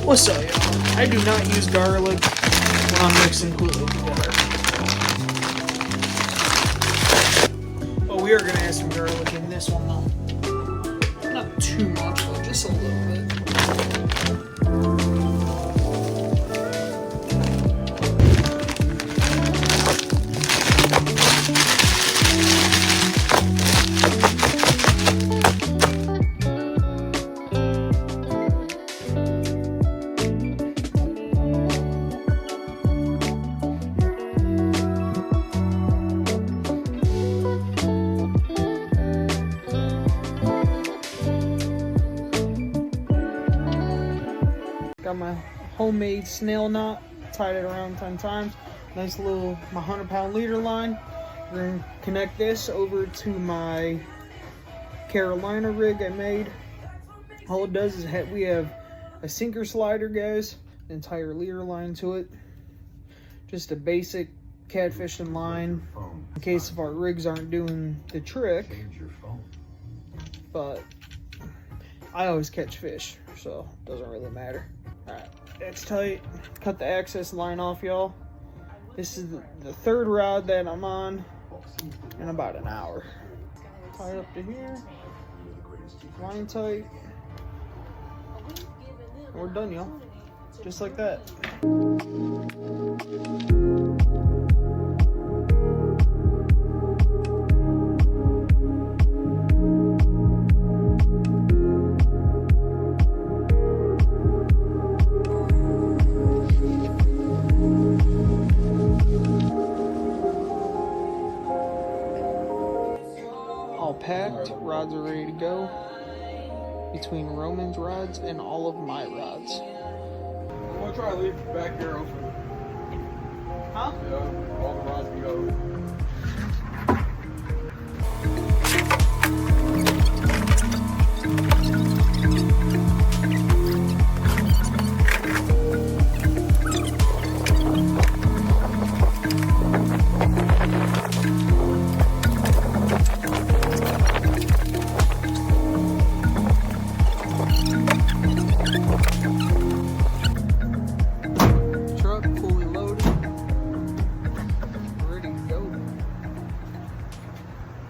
What's up, y'all? I do not use garlic when I'm mixing Kool-Aid together. Oh, we are going to add some garlic in this one, though. Not too much, though, just a little bit. Got my homemade snail knot, tied it around 10 times. Nice little, my 100-pound leader line. We're gonna connect this over to my Carolina rig I made. All it does is we have a sinker slider, guys, entire leader line to it. Just a basic catfishing line in case if our rigs aren't doing the trick. But I always catch fish, so it doesn't really matter. Alright, that's tight. Cut the access line off, y'all. This is the third rod that I'm on in about an hour. Tie it up to here. Line tight. And we're done, y'all. Just like that. All packed, rods are ready to go. Between Roman's rods and all of my rods. I'm gonna try to leave the back here open.